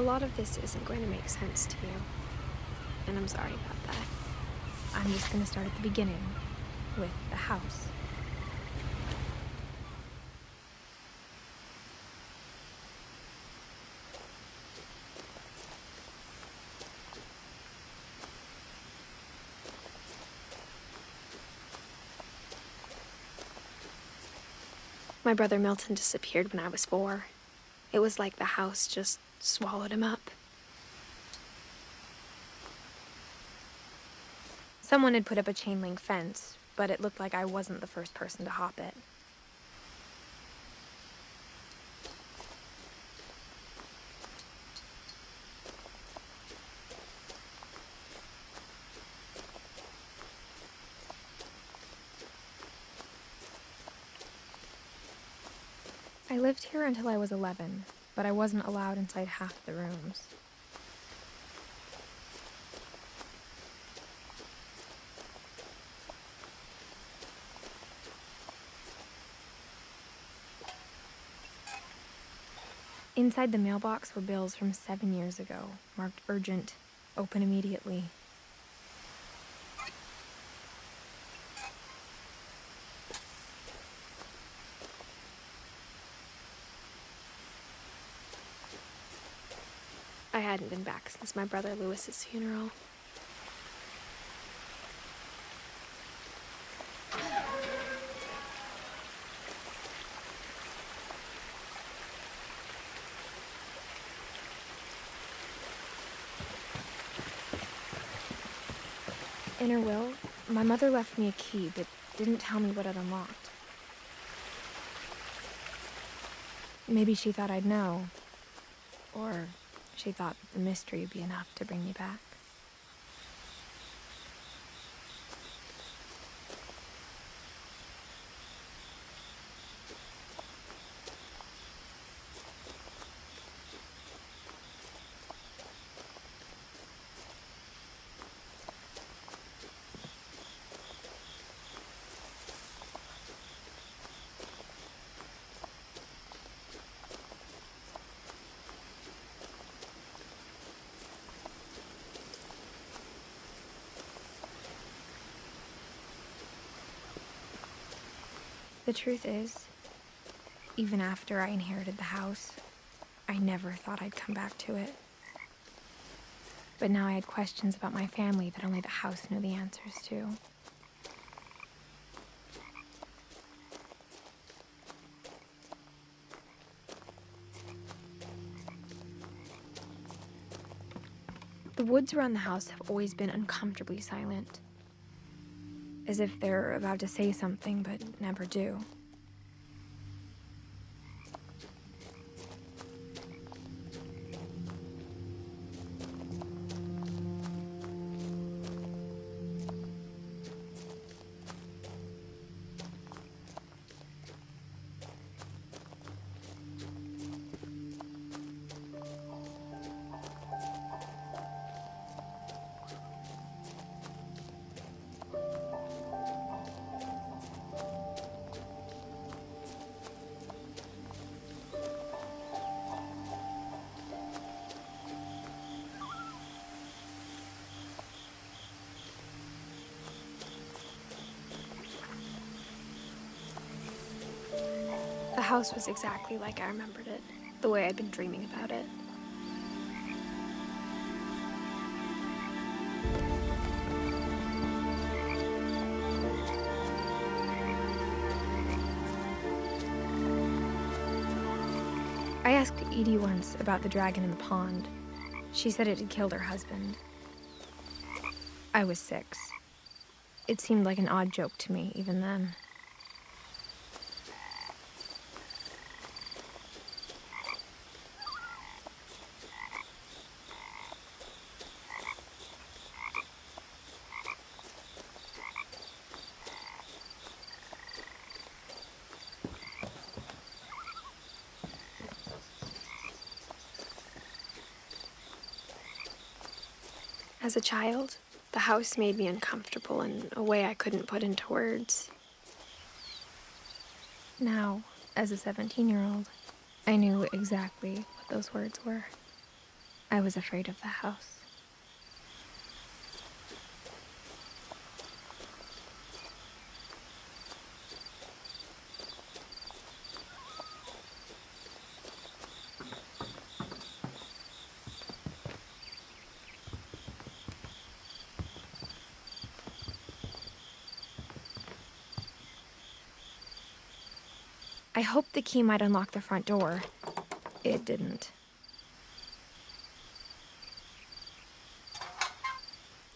lot of this isn't going to make sense to you, and I'm sorry about that. I'm just going to start at the beginning, with the house. My brother Milton disappeared when I was 4. It was like the house just swallowed him up. Someone had put up a chain link fence, but it looked like I wasn't the first person to hop it. I lived here until I was 11, but I wasn't allowed inside half the rooms. Inside the mailbox were bills from 7 years ago, marked urgent, open immediately. I hadn't been back since my brother Lewis's funeral. In her will, my mother left me a key, but didn't tell me what it unlocked. Maybe she thought I'd know, or she thought that the mystery would be enough to bring me back. The truth is, even after I inherited the house, I never thought I'd come back to it. But now I had questions about my family that only the house knew the answers to. The woods around the house have always been uncomfortably silent, as if they're about to say something but never do. The house was exactly like I remembered it, the way I'd been dreaming about it. I asked Edie once about the dragon in the pond. She said it had killed her husband. I was 6. It seemed like an odd joke to me, even then. As a child, the house made me uncomfortable in a way I couldn't put into words. Now, as a 17-year-old, I knew exactly what those words were. I was afraid of the house. I hoped the key might unlock the front door. It didn't.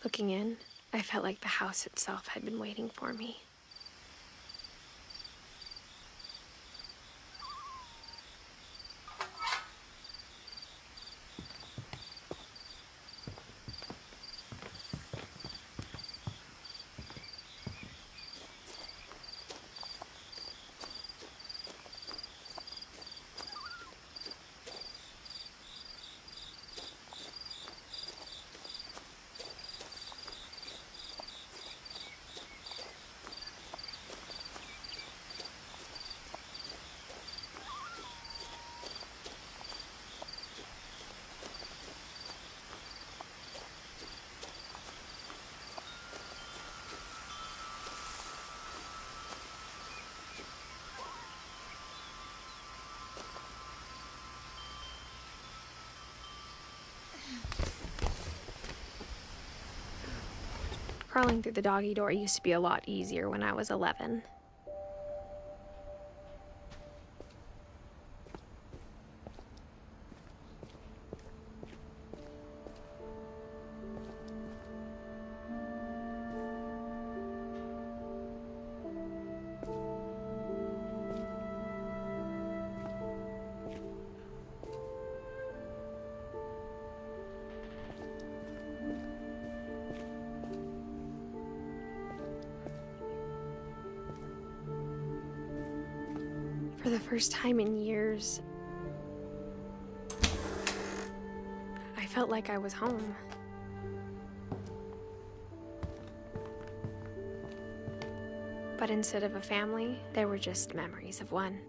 Looking in, I felt like the house itself had been waiting for me. Crawling through the doggy door used to be a lot easier when I was 11. For the first time in years, I felt like I was home. But instead of a family, there were just memories of one.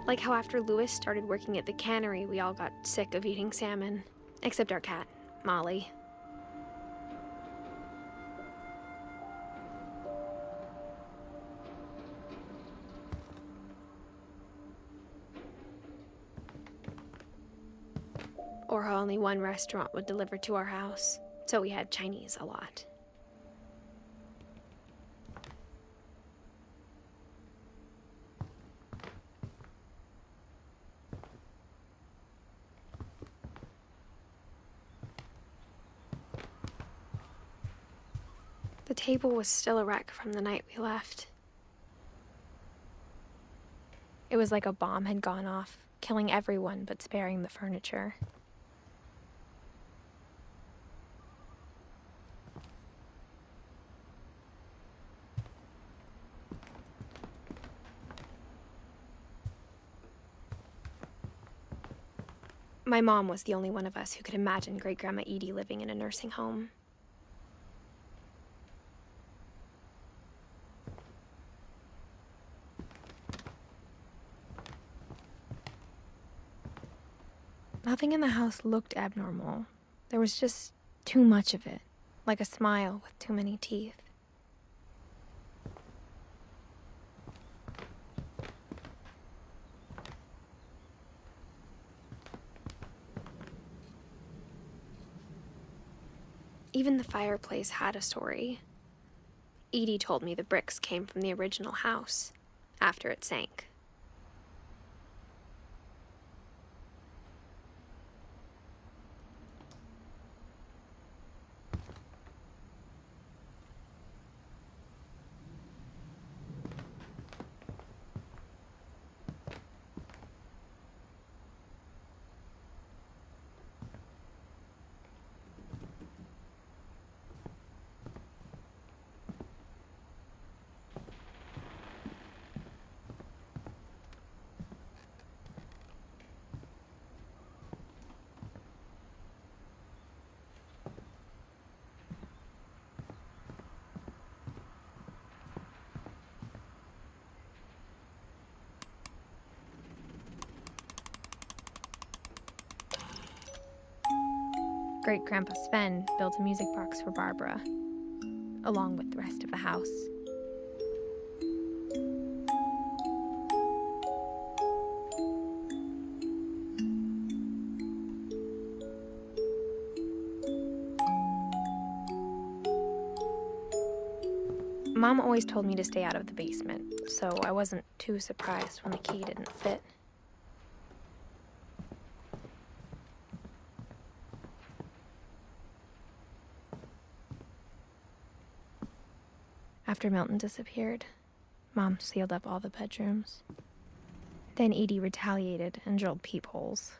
Like how after Louis started working at the cannery, we all got sick of eating salmon. Except our cat, Molly. Or how only one restaurant would deliver to our house, so we had Chinese a lot. The table was still a wreck from the night we left. It was like a bomb had gone off, killing everyone but sparing the furniture. My mom was the only one of us who could imagine Great-Grandma Edie living in a nursing home. Nothing in the house looked abnormal. There was just too much of it, like a smile with too many teeth. Even the fireplace had a story. Edie told me the bricks came from the original house, after it sank. Great-Grandpa Sven built a music box for Barbara, along with the rest of the house. Mom always told me to stay out of the basement, so I wasn't too surprised when the key didn't fit. After Milton disappeared, Mom sealed up all the bedrooms. Then Edie retaliated and drilled peepholes.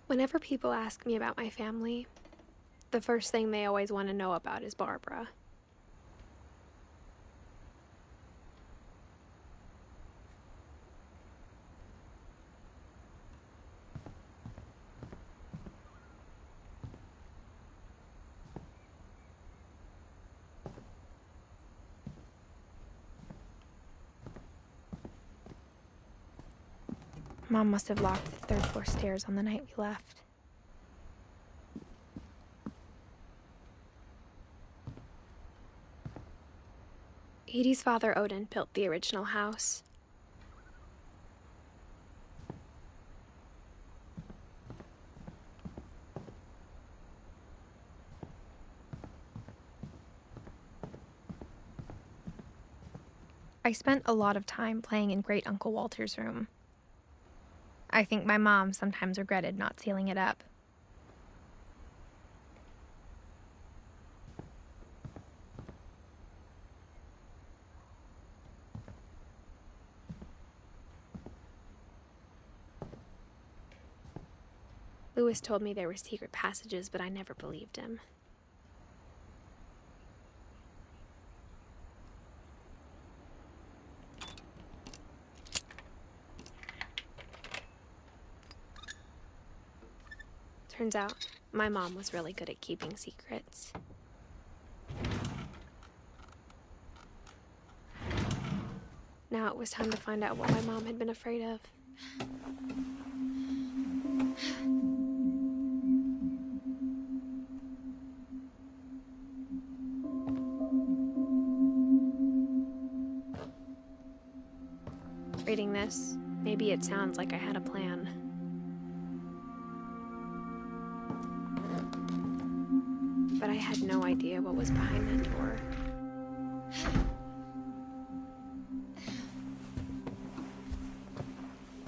Whenever people ask me about my family, the first thing they always want to know about is Barbara. Mom must have locked the third-floor stairs on the night we left. Edie's father, Odin, built the original house. I spent a lot of time playing in Great Uncle Walter's room. I think my mom sometimes regretted not sealing it up. Lewis told me there were secret passages, but I never believed him. Turns out, my mom was really good at keeping secrets. Now it was time to find out what my mom had been afraid of. Reading this, maybe it sounds like I had a plan. But I had no idea what was behind that door.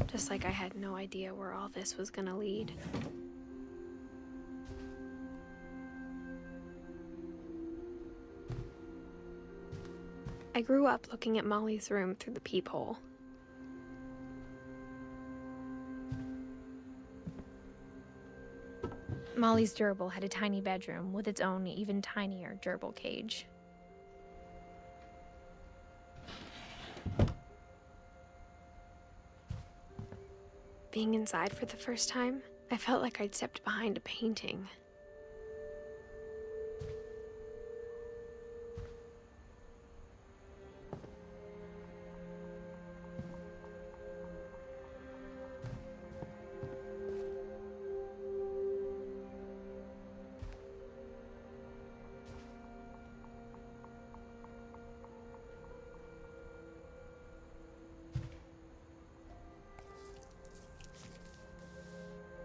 Just like I had no idea where all this was gonna lead. I grew up looking at Molly's room through the peephole. Molly's gerbil had a tiny bedroom with its own even tinier gerbil cage. Being inside for the first time, I felt like I'd stepped behind a painting.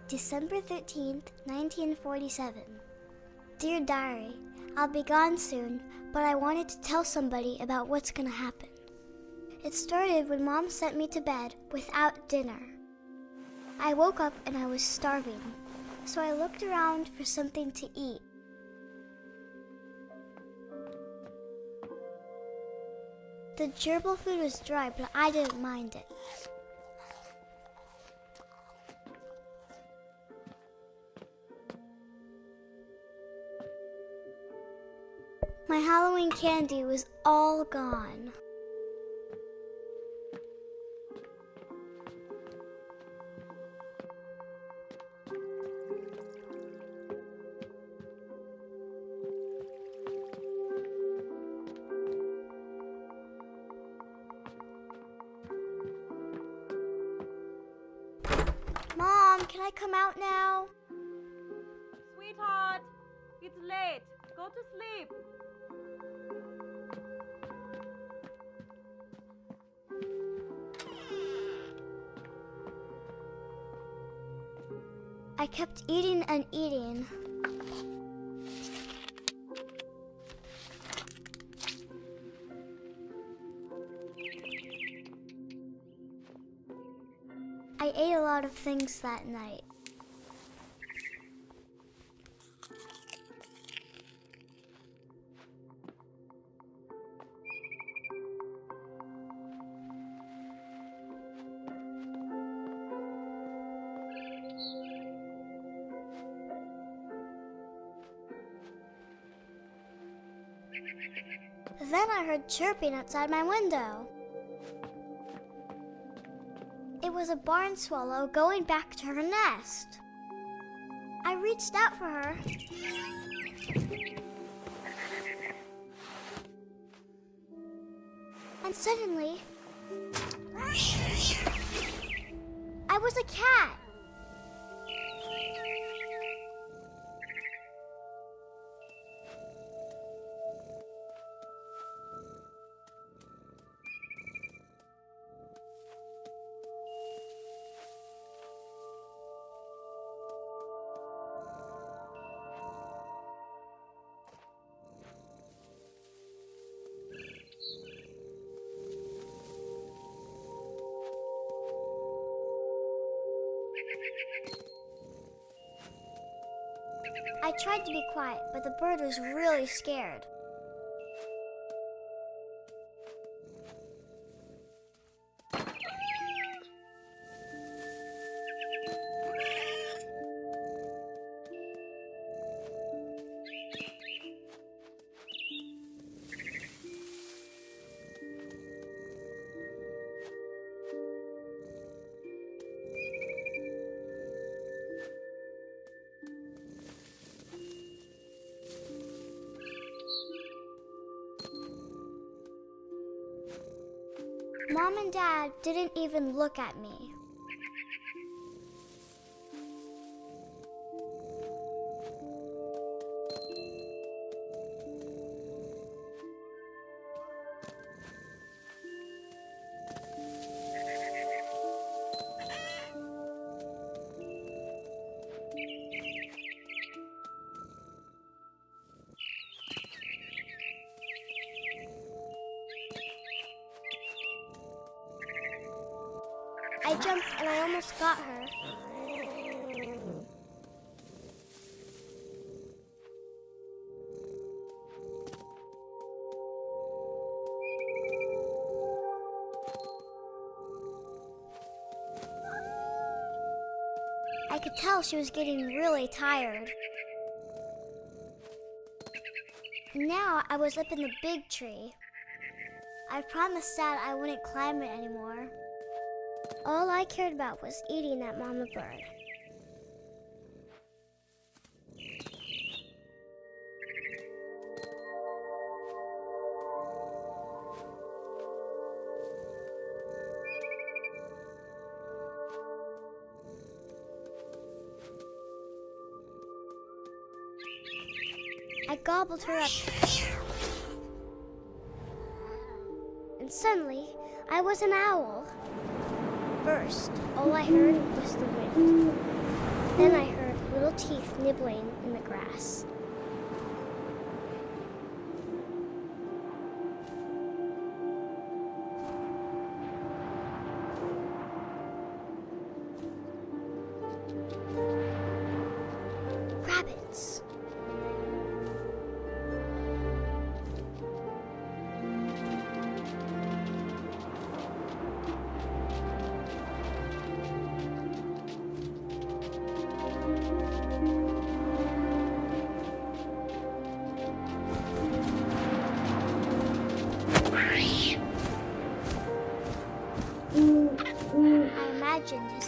December 13th, 1947. Dear Diary, I'll be gone soon, but I wanted to tell somebody about what's gonna happen. It started when Mom sent me to bed without dinner. I woke up and I was starving, so I looked around for something to eat. The gerbil food was dry, but I didn't mind it. My Halloween candy was all gone. Mom, can I come out now? Sweetheart, it's late. Go to sleep. I kept eating and eating. I ate a lot of things that night. Then I heard chirping outside my window. It was a barn swallow going back to her nest. I reached out for her. And suddenly, I was a cat. I tried to be quiet, but the bird was really scared. Mom and Dad didn't even look at me. I jumped and I almost got her. I could tell she was getting really tired. Now I was up in the big tree. I promised Dad I wouldn't climb it anymore. All I cared about was eating that mama bird. I gobbled her up. And suddenly, I was an owl. First, all I heard was the wind. Then I heard little teeth nibbling in the grass.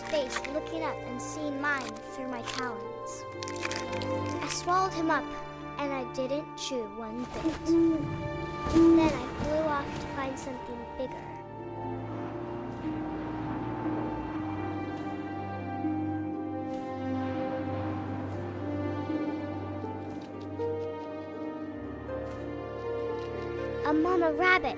face looking up and seeing mine through my talons. I swallowed him up, and I didn't chew one bit. Then I flew off to find something bigger. A mama rabbit.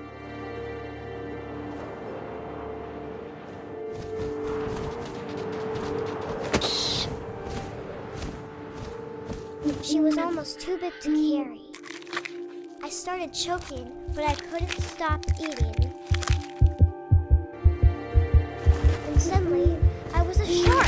She was almost too big to carry. I started choking, but I couldn't stop eating. And suddenly, I was a shark.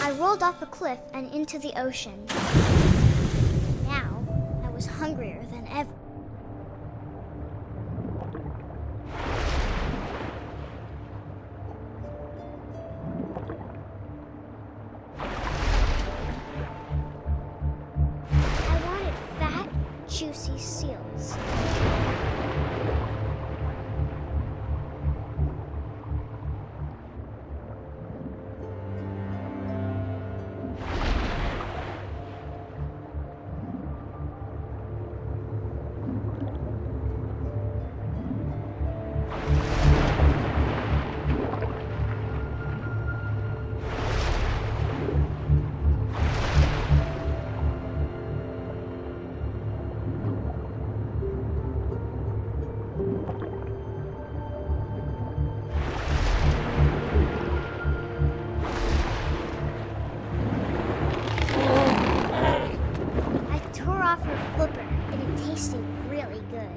I rolled off a cliff and into the ocean. Now, I was hungrier than ever. I wanted fat, juicy seals. Tasted really good.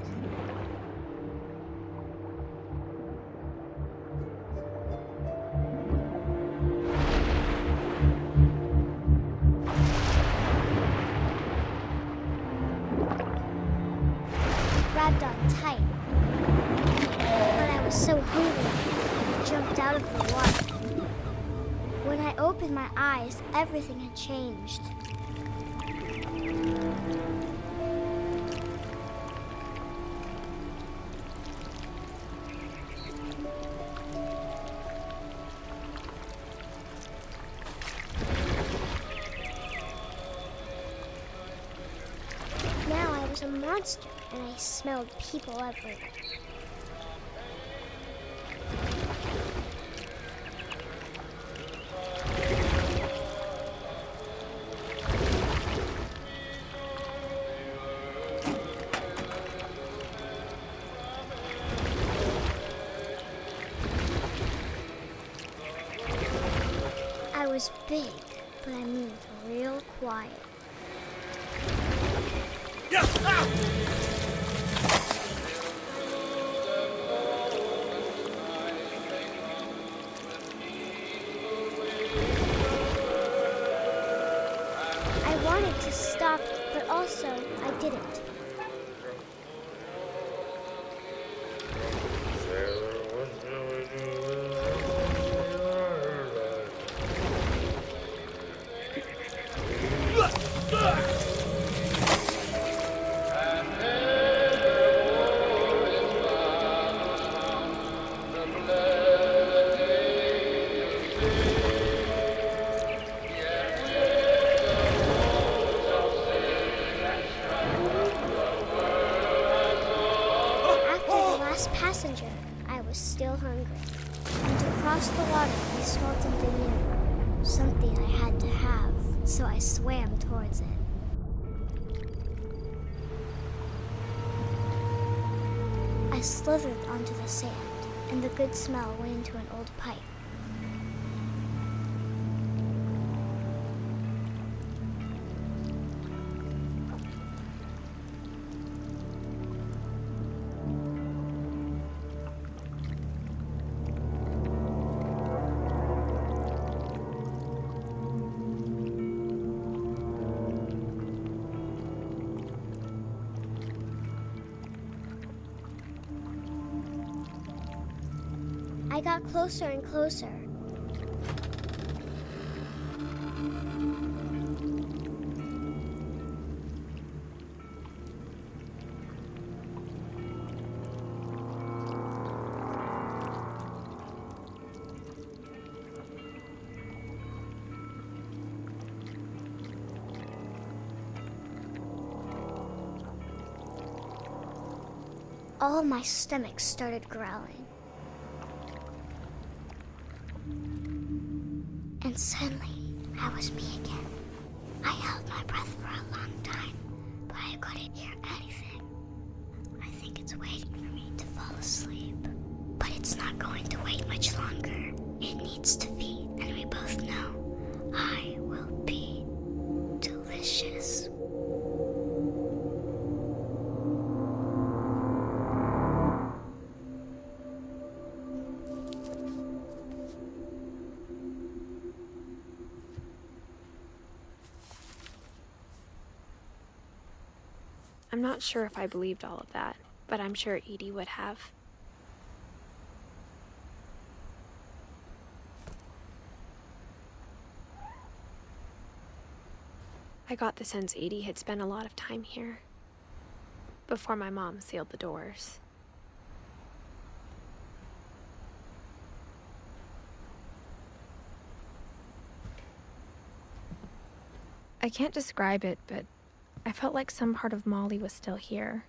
I grabbed on tight, but I was so hungry, I jumped out of the water. When I opened my eyes, everything had changed. I was a monster, and I smelled people everywhere. I was big, but I moved real quiet. I wanted to stop, but also I didn't. Passenger, I was still hungry. And to cross the water, I smelled something new. Something I had to have, so I swam towards it. I slithered onto the sand, and the good smell went into an old pipe. I got closer and closer. All of my stomach started growling. And suddenly, I was me again. I held my breath for a long time, but I couldn't hear anything. I think it's waiting for me to fall asleep. But it's not going to wait much longer. It needs to feed, and we both know I will be delicious. I'm not sure if I believed all of that, but I'm sure Edie would have. I got the sense Edie had spent a lot of time here, before my mom sealed the doors. I can't describe it, but I felt like some part of Molly was still here.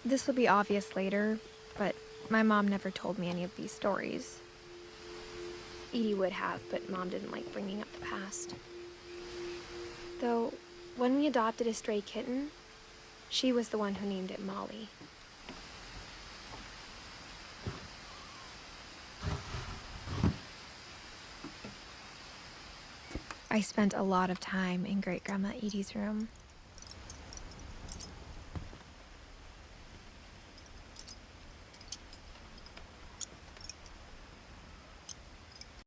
This will be obvious later, but my mom never told me any of these stories. Edie would have, but Mom didn't like bringing up the past. Though, when we adopted a stray kitten, she was the one who named it Molly. I spent a lot of time in Great-Grandma Edie's room.